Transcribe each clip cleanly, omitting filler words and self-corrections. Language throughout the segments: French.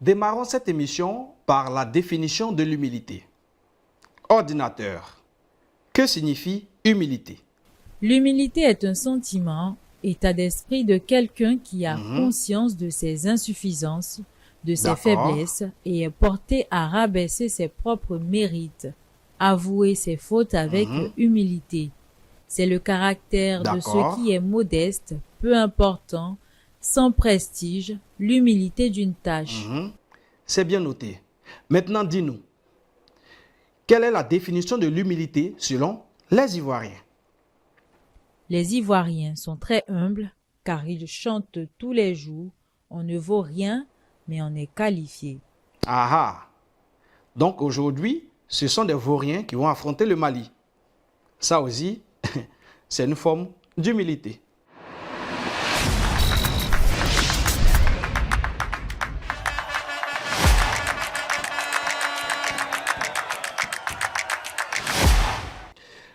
Démarrons cette émission par la définition de l'humilité. Ordinateur, que signifie humilité? L'humilité est un sentiment, état d'esprit de quelqu'un qui a conscience de ses insuffisances, de ses faiblesses et est porté à rabaisser ses propres mérites, avouer ses fautes avec humilité. C'est le caractère de ce qui est modeste, peu important, sans prestige, l'humilité d'une tâche. C'est bien noté. Maintenant, dis-nous, quelle est la définition de l'humilité selon les Ivoiriens? Les Ivoiriens sont très humbles car ils chantent tous les jours « On ne vaut rien, mais on est qualifié ». Ah ah! Donc aujourd'hui, ce sont des Vauriens qui vont affronter le Mali. Ça aussi, c'est une forme d'humilité.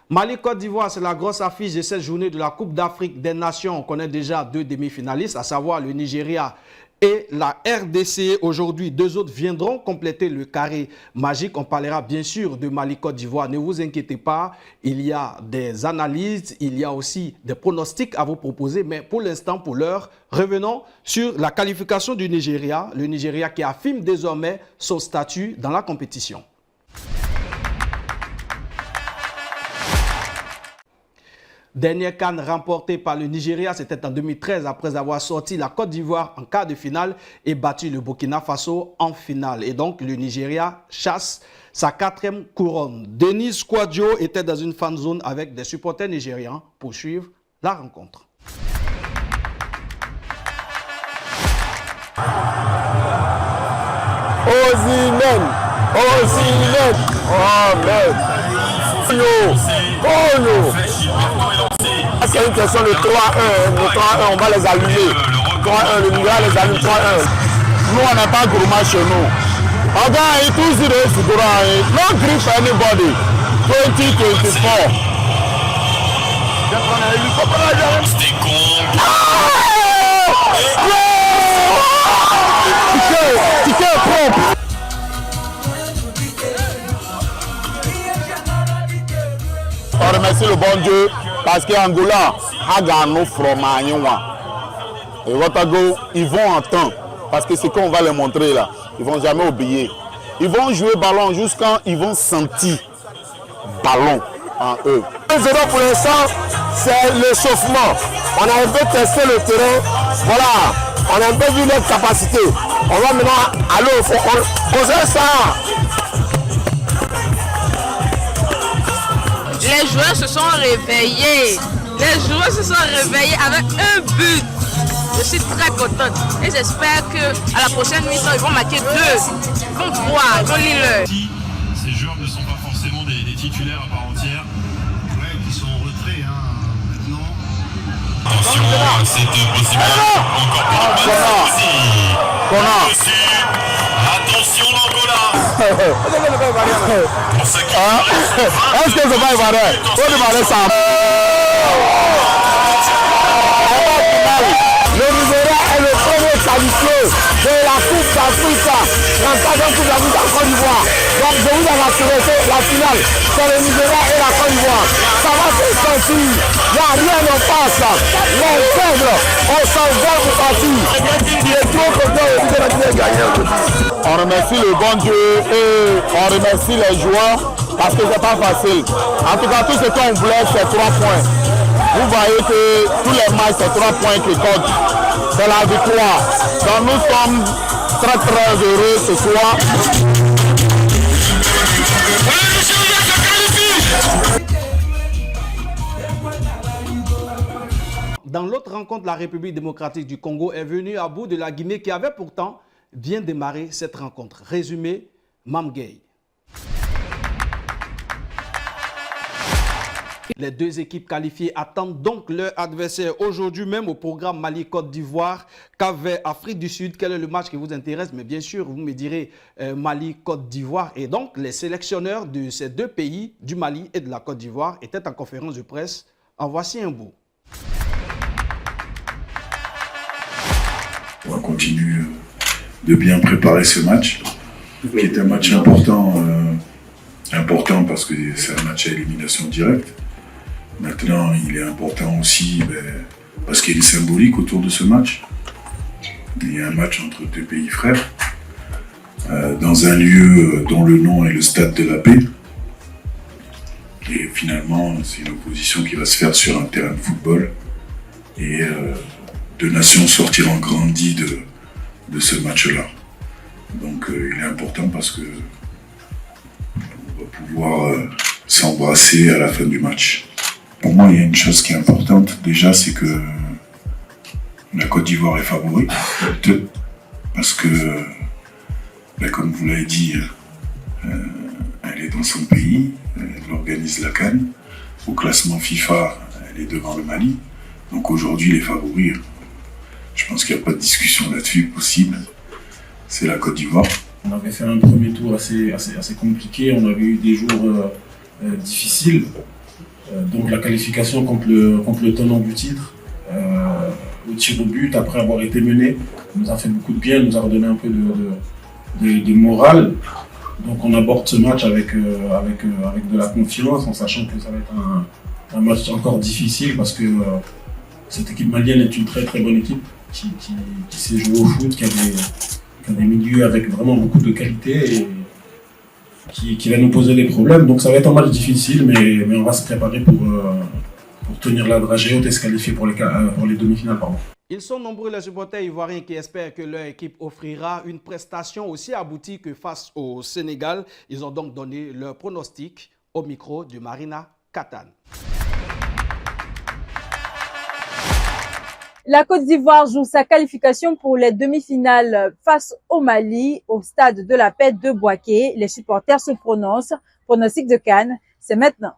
Mali-Côte d'Ivoire, c'est la grosse affiche de cette journée de la Coupe d'Afrique des Nations. On connaît déjà deux demi-finalistes, à savoir le Nigeria et la RDC. Aujourd'hui, deux autres viendront compléter le carré magique. On parlera bien sûr de Mali-Côte d'Ivoire. Ne vous inquiétez pas, il y a des analyses, il y a aussi des pronostics à vous proposer. Mais pour l'instant, pour l'heure, revenons sur la qualification du Nigeria. Le Nigeria qui affirme désormais son statut dans la compétition. Dernière CAN remportée par le Nigeria, c'était en 2013 après avoir sorti la Côte d'Ivoire en quart de finale et battu le Burkina Faso en finale. Et donc le Nigeria chasse sa 4e couronne. Denis Kwadjo était dans une fan zone avec des supporters nigérians pour suivre la rencontre. Osimhen, oh merde, c'est une question de 3-1, le 3-1 on va les allumer, 3-1, le Nigeria les allume 3-1. Nous on n'a pas gourmand chez nous. Regarde, il touche sur le Fougoura, no grip for anybody, 2024. Ticket propre. On remercie le bon Dieu parce qu'Angola a gagné from Agnoua. Et Ouagadougou, ils vont en temps parce que c'est qu'on va les montrer là. Ils vont jamais oublier. Ils vont jouer ballon jusqu'à ils vont sentir ballon en eux. 1-0 pour l'instant, c'est l'échauffement. On a un peu testé le terrain. Voilà, on a un peu vu notre capacité. On va maintenant aller au fond. On sait ça. Les joueurs se sont réveillés. Les joueurs se sont réveillés avec un but. Je suis très contente et j'espère qu'à la prochaine mi-temps, ils vont marquer 2. Ils vont 3, ils vont lire. Ces joueurs ne sont pas forcément des titulaires à part entière. Ouais, qui sont en retrait maintenant. Attention, c'est possible. Encore pas aussi. Attention l'Angola. Est-ce que c'est pas vrai? On demande ça. Le Nigeria est le premier qualifié de la Coupe d'Afrique, la 4e Coupe d'Afrique en Côte d'Ivoire. Donc je vous ai assuré que la finale, c'est le Nigeria et la Côte d'Ivoire. Ça va se sentir, il n'y a rien en face. Les faibles, on s'en va pour partir. Il est trop content de gagner. On remercie le bon Dieu et on remercie les joueurs parce que c'est pas facile. En tout cas, tout ce qu'on voulait, c'est 3 points. Vous voyez que tous les matchs, c'est 3 points qui comptent. C'est la victoire. Donc nous sommes très très heureux ce soir. Dans l'autre rencontre, la République démocratique du Congo est venue à bout de la Guinée qui avait pourtant bien démarré cette rencontre. Résumé, Mamgay. Les deux équipes qualifiées attendent donc leur adversaire aujourd'hui même au programme Mali-Côte d'Ivoire, Cap-Vert, Afrique du Sud. Quel est le match qui vous intéresse? Mais bien sûr, vous me direz Mali-Côte d'Ivoire. Et donc, les sélectionneurs de ces deux pays, du Mali et de la Côte d'Ivoire, étaient en conférence de presse. En voici un bout. On va continuer de bien préparer ce match, qui est un match important parce que c'est un match à élimination directe. Maintenant, il est important aussi parce qu'il y a une symbolique autour de ce match. Il y a un match entre deux pays frères, dans un lieu dont le nom est le Stade de la Paix. Et finalement, c'est une opposition qui va se faire sur un terrain de football. Et deux nations sortiront grandies de ce match-là. Donc il est important parce que on va pouvoir s'embrasser à la fin du match. Pour moi, il y a une chose qui est importante. Déjà, c'est que la Côte d'Ivoire est favorite. Parce que, comme vous l'avez dit, elle est dans son pays, elle organise la CAN. Au classement FIFA, elle est devant le Mali. Donc aujourd'hui, les favoris, je pense qu'il n'y a pas de discussion là-dessus possible. C'est la Côte d'Ivoire. On avait fait un premier tour assez compliqué, on avait eu des jours difficiles. Donc la qualification contre le tenant du titre, au tir au but, après avoir été mené, nous a fait beaucoup de bien, nous a redonné un peu de morale. Donc on aborde ce match avec de la confiance, en sachant que ça va être un match encore difficile parce que cette équipe malienne est une très très bonne équipe qui sait jouer au foot, qui a des milieux avec vraiment beaucoup de qualité et qui va nous poser des problèmes. Donc ça va être un match difficile, mais on va se préparer pour tenir la dragée haute et se qualifier pour les demi-finales. Ils sont nombreux les supporters ivoiriens qui espèrent que leur équipe offrira une prestation aussi aboutie que face au Sénégal. Ils ont donc donné leur pronostic au micro de Marina Katane. La Côte d'Ivoire joue sa qualification pour les demi-finales face au Mali au stade de la Paix de Bouaké. Les supporters se prononcent. Pronostic de Cannes, c'est maintenant.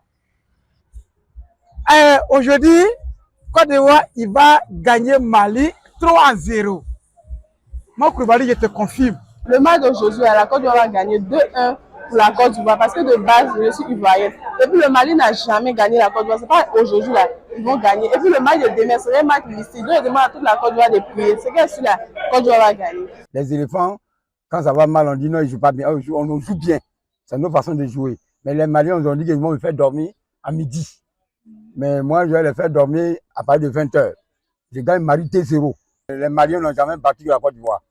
Aujourd'hui, Côte d'Ivoire, il va gagner Mali 3-0. Moi, Koulibaly, je te confirme. Le match d'aujourd'hui, la Côte d'Ivoire va gagner 2-1 pour la Côte d'Ivoire parce que de base, je suis ivoirienne. Et puis le Mali n'a jamais gagné la Côte d'Ivoire. C'est pas aujourd'hui là, ils vont gagner. Et puis le match de demain, c'est un match mystique. Donc je demande à toute la Côte d'Ivoire de prier. C'est que la Côte d'Ivoire va gagner. Les éléphants, quand ça va mal, on dit non, ils ne jouent pas bien. On joue bien. C'est notre façon de jouer. Mais les Maliens, on ont dit qu'ils vont me faire dormir à midi. Mais moi, je vais les faire dormir à partir de 20h. Je gagne Mali T0. Les Maliens n'ont jamais battu la Côte d'Ivoire.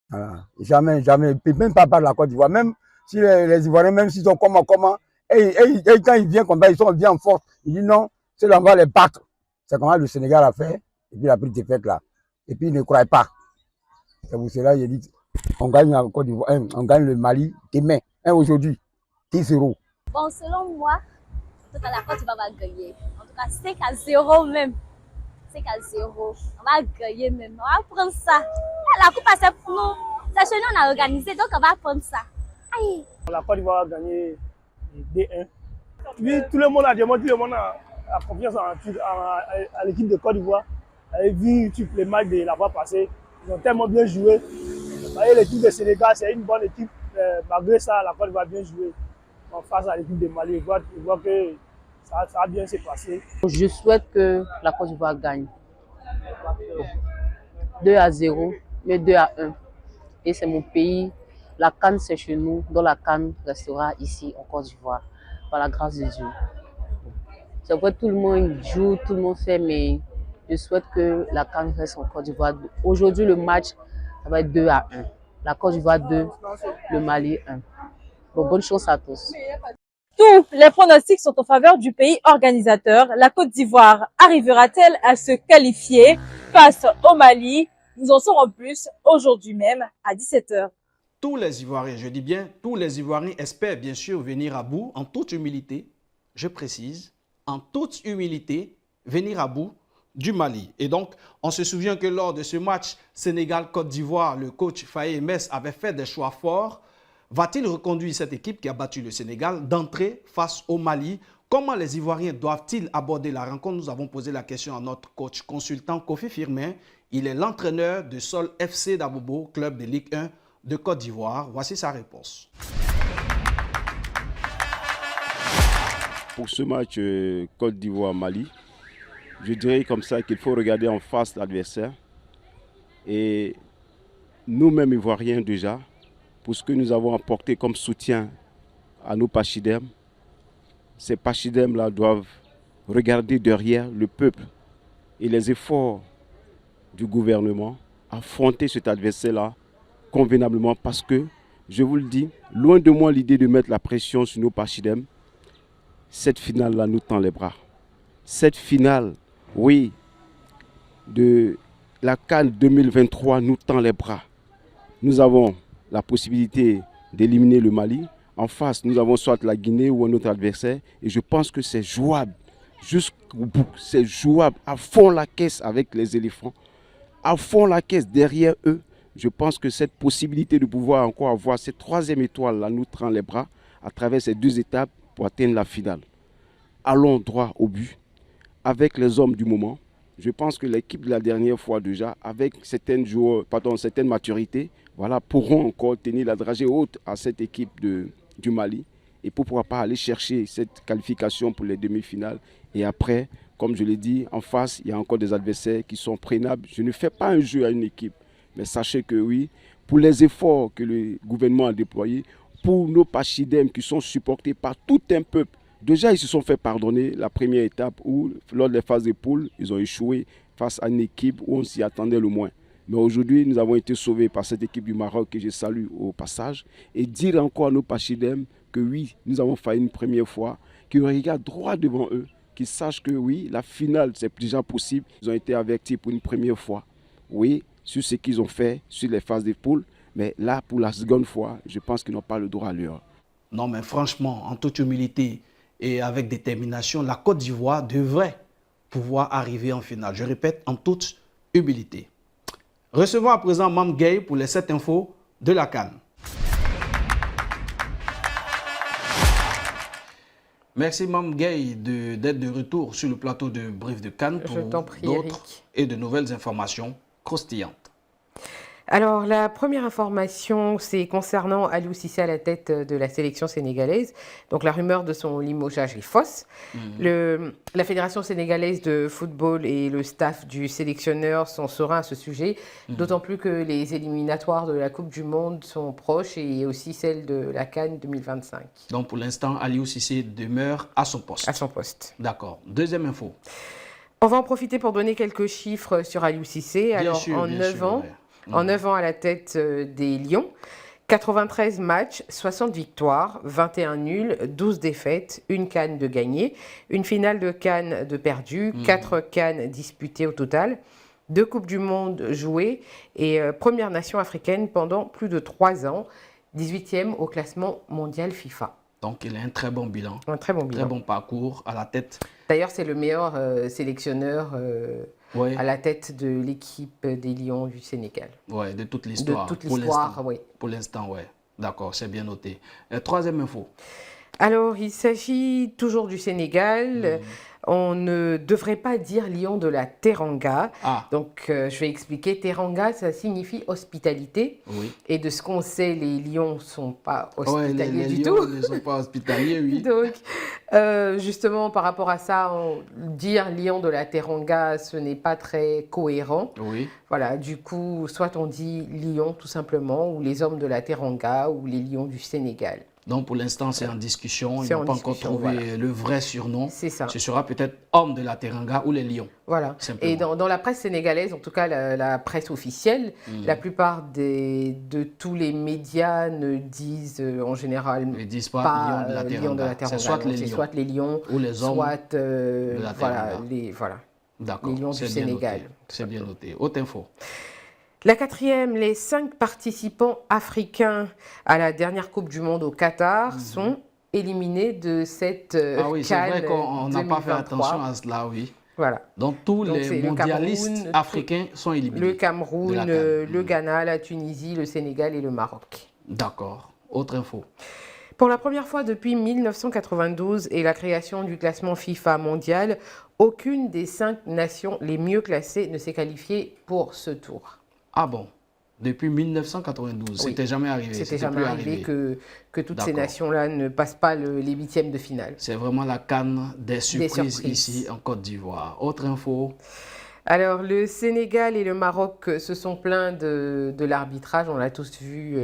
Voilà. Jamais. Puis même pas battre la Côte d'Ivoire. Même si les Ivoiriens, même s'ils sont comment, et quand ils viennent comme ça, ils sont bien en force. Ils disent non, c'est là on va les battre. C'est comment le Sénégal a fait. Et puis il a pris des fêtes là. Et puis ils ne croient pas. C'est pour cela qu'il dit on gagne la Côte d'Ivoire, on gagne le Mali demain, aujourd'hui, 10-0. Bon, selon moi, en tout cas, la Côte d'Ivoire va gagner. En tout cas, 5-0 même. 5-0. On va gagner même. On va prendre ça. La coupe, c'est pour nous. C'est chez nous, on a organisé, donc on va prendre ça. Aïe. La Côte d'Ivoire va gagner 2-1. Oui, tout le monde a demandé, tout le monde a confiance à l'équipe de Côte d'Ivoire. Avez vu les matchs de la fois passée, ils ont tellement bien joué. L'équipe de Sénégal, c'est une bonne équipe. Malgré ça, la Côte d'Ivoire a bien joué en face à l'équipe de Mali. Je vois que ça va bien se passer. Je souhaite que la Côte d'Ivoire gagne. 2-0, mais 2-1. Et c'est mon pays. La CAN, c'est chez nous. Donc la CAN restera ici en Côte d'Ivoire, par la grâce de Dieu. C'est vrai, tout le monde joue, tout le monde fait, mais je souhaite que la CAN reste en Côte d'Ivoire. Aujourd'hui, le match, ça va être 2-1. La Côte d'Ivoire 2, le Mali 1. Bon, bonne chance à tous. Tous les pronostics sont en faveur du pays organisateur. La Côte d'Ivoire arrivera-t-elle à se qualifier face au Mali? Nous en saurons plus aujourd'hui même à 17h. Tous les Ivoiriens, je dis bien, tous les Ivoiriens espèrent bien sûr venir à bout, en toute humilité, je précise, en toute humilité, venir à bout du Mali. Et donc, on se souvient que lors de ce match Sénégal-Côte d'Ivoire, le coach Faye Mess avait fait des choix forts. Va-t-il reconduire cette équipe qui a battu le Sénégal d'entrer face au Mali? Comment les Ivoiriens doivent-ils aborder la rencontre? Nous avons posé la question à notre coach consultant Kofi Firmin. Il est l'entraîneur de Sol FC d'Abobo, club de Ligue 1 de Côte d'Ivoire. Voici sa réponse. Pour ce match Côte d'Ivoire-Mali, je dirais comme ça qu'il faut regarder en face l'adversaire et nous-mêmes Ivoiriens déjà, pour ce que nous avons apporté comme soutien à nos pachidèmes. Ces pachidèmes-là doivent regarder derrière le peuple et les efforts du gouvernement, affronter cet adversaire-là convenablement parce que, je vous le dis, loin de moi l'idée de mettre la pression sur nos pachidèmes, cette finale-là nous tend les bras. Cette finale, oui, de la CAN 2023 nous tend les bras. Nous avons la possibilité d'éliminer le Mali. En face, nous avons soit la Guinée ou un autre adversaire. Et je pense que c'est jouable jusqu'au bout. C'est jouable à fond la caisse avec les éléphants. À fond la caisse derrière eux. Je pense que cette possibilité de pouvoir encore avoir cette troisième étoile-là nous tend les bras à travers ces 2 étapes pour atteindre la finale. Allons droit au but avec les hommes du moment. Je pense que l'équipe de la dernière fois déjà, avec certaines maturités, voilà, pourront encore tenir la dragée haute à cette équipe du Mali et pour pouvoir pas aller chercher cette qualification pour les demi-finales. Et après, comme je l'ai dit, en face, il y a encore des adversaires qui sont prenables. Je ne fais pas un jeu à une équipe, mais sachez que oui, pour les efforts que le gouvernement a déployés, pour nos pachidèmes qui sont supportés par tout un peuple, déjà ils se sont fait pardonner la première étape où, lors des phases de poule, ils ont échoué face à une équipe où on s'y attendait le moins. Mais aujourd'hui, nous avons été sauvés par cette équipe du Maroc que je salue au passage. Et dire encore à nos pachidèmes que oui, nous avons failli une première fois, qu'ils regardent droit devant eux, qu'ils sachent que oui, la finale, c'est déjà possible. Ils ont été avertis pour une première fois, oui, sur ce qu'ils ont fait, sur les phases de poule. Mais là, pour la seconde fois, je pense qu'ils n'ont pas le droit à l'heure. Non, mais franchement, en toute humilité et avec détermination, la Côte d'Ivoire devrait pouvoir arriver en finale. Je répète, en toute humilité. Recevons à présent Mam Gay pour les 7 infos de la CAN. Merci Mam Gay d'être de retour sur le plateau de Brief de CAN pour d'autres et de nouvelles informations croustillantes. Alors, la première information, c'est concernant Aliou Cissé à la tête de la sélection sénégalaise. Donc, la rumeur de son limogeage est fausse. La Fédération sénégalaise de football et le staff du sélectionneur sont sereins à ce sujet, d'autant plus que les éliminatoires de la Coupe du Monde sont proches et aussi celles de la CAN 2025. Donc, pour l'instant, Aliou Cissé demeure à son poste. À son poste. D'accord. Deuxième info. On va en profiter pour donner quelques chiffres sur Aliou Cissé. Alors, en 9 ans... En 9 ans à la tête des Lions, 93 matchs, 60 victoires, 21 nuls, 12 défaites, une CAN de gagnée, une finale de CAN de perdue, 4 CAN disputées au total, 2 Coupes du Monde jouées et première nation africaine pendant plus de 3 ans, 18e au classement mondial FIFA. Donc, il a un très bon bilan. Un très bon bilan. Très bon parcours à la tête. D'ailleurs, c'est le meilleur sélectionneur à la tête de l'équipe des Lions du Sénégal. Oui, de toute l'histoire. De toute l'histoire, oui. Pour l'instant, oui. D'accord, c'est bien noté. Troisième info. Alors, il s'agit toujours du Sénégal. On ne devrait pas dire lion de la Teranga. Donc, je vais expliquer. Teranga, ça signifie hospitalité. Oui. Et de ce qu'on sait, les lions ne sont pas hospitaliers les du lions tout. ne sont pas hospitaliers, oui. Donc, justement, par rapport à ça, dire lion de la Teranga, ce n'est pas très cohérent. Oui. Voilà, du coup, soit on dit lion tout simplement, ou les hommes de la Teranga, ou les lions du Sénégal. Donc, pour l'instant, c'est en discussion. Ils n'ont pas encore trouvé le vrai surnom. C'est ça. Ce sera peut-être homme de la Teranga ou les lions. Voilà. Et dans la presse sénégalaise, en tout cas la presse officielle, la plupart de tous les médias ne disent en général ils disent pas lion de la Teranga. C'est soit les lions ou les hommes soit de la Teranga. les D'accord. lions du Sénégal. C'est bien noté. Haute info. La quatrième, les 5 participants africains à la dernière Coupe du Monde au Qatar sont éliminés de cette CAN 2023. C'est vrai qu'on n'a pas fait attention à cela, oui. Voilà. Donc tous les mondialistes africains sont éliminés. Le Cameroun, le Ghana, la Tunisie, le Sénégal et le Maroc. D'accord. Autre info. Pour la première fois depuis 1992 et la création du classement FIFA mondial, aucune des 5 nations les mieux classées ne s'est qualifiée pour ce tour. Ah bon? Depuis 1992, c'était jamais arrivé. C'était jamais arrivé que toutes ces nations-là ne passent pas les 8e de finale. C'est vraiment la CAN des surprises ici en Côte d'Ivoire. Autre info? Alors, le Sénégal et le Maroc se sont plaints de l'arbitrage, on l'a tous vu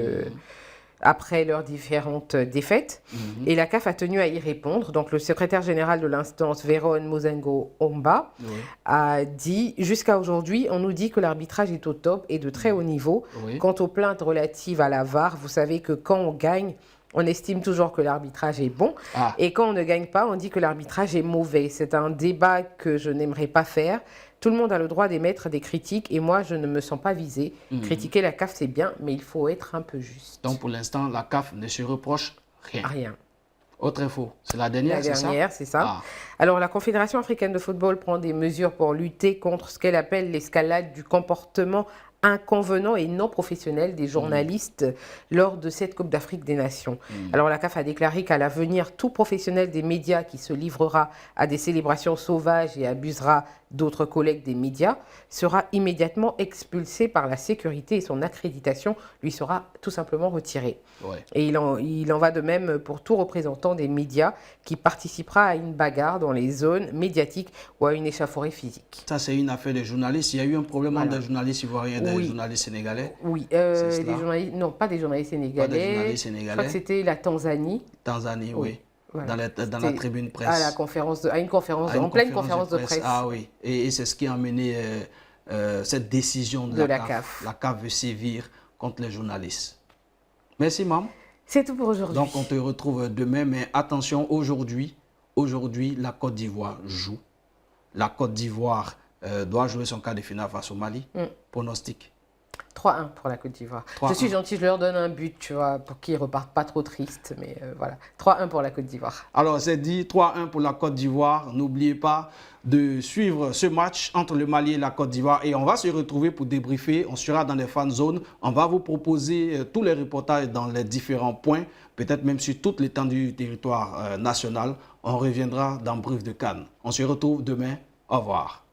après leurs différentes défaites. Et la CAF a tenu à y répondre. Donc, le secrétaire général de l'instance, Véron Mozengo Omba, a dit « Jusqu'à aujourd'hui, on nous dit que l'arbitrage est au top et de très haut niveau. Quant aux plaintes relatives à la VAR, vous savez que quand on gagne, on estime toujours que l'arbitrage est bon. Et quand on ne gagne pas, on dit que l'arbitrage est mauvais. C'est un débat que je n'aimerais pas faire. Tout le monde a le droit d'émettre des critiques et moi, je ne me sens pas visée. Critiquer la CAF, c'est bien, mais il faut être un peu juste. » Donc, pour l'instant, la CAF ne se reproche rien. Rien. Autre info, c'est la dernière, c'est ça? La dernière, c'est ça. Alors, la Confédération africaine de football prend des mesures pour lutter contre ce qu'elle appelle l'escalade du comportement inconvenant et non professionnel des journalistes lors de cette Coupe d'Afrique des Nations. Alors la CAF a déclaré qu'à l'avenir, tout professionnel des médias qui se livrera à des célébrations sauvages et abusera d'autres collègues des médias sera immédiatement expulsé par la sécurité et son accréditation lui sera tout simplement retirée. Et il en va de même pour tout représentant des médias qui participera à une bagarre dans les zones médiatiques ou à une échauffourée physique. Ça, c'est une affaire des journalistes. Il y a eu un problème entre des journalistes ivoiriens et des journalistes sénégalais. Oui, des journalistes, non, pas des journalistes sénégalais. Pas des journalistes sénégalais. Je crois que c'était la Tanzanie. Tanzanie, oui. Voilà. Dans la tribune presse. À une conférence de presse. Ah oui, et c'est ce qui a amené cette décision de la CAF. La CAF veut sévir contre les journalistes. Merci, Mam. C'est tout pour aujourd'hui. Donc, on te retrouve demain, mais attention, aujourd'hui, la Côte d'Ivoire joue. La Côte d'Ivoire doit jouer son quart de finale face au Mali. Pronostic. 3-1 pour la Côte d'Ivoire. Je suis gentille, je leur donne un but, tu vois, pour qu'ils ne repartent pas trop tristes, mais voilà. 3-1 pour la Côte d'Ivoire. Alors, c'est dit, 3-1 pour la Côte d'Ivoire. N'oubliez pas de suivre ce match entre le Mali et la Côte d'Ivoire. Et on va se retrouver pour débriefer. On sera dans les fan zones. On va vous proposer tous les reportages dans les différents points, peut-être même sur toute l'étendue du territoire national. On reviendra dans Brief de Cannes. On se retrouve demain. Au revoir.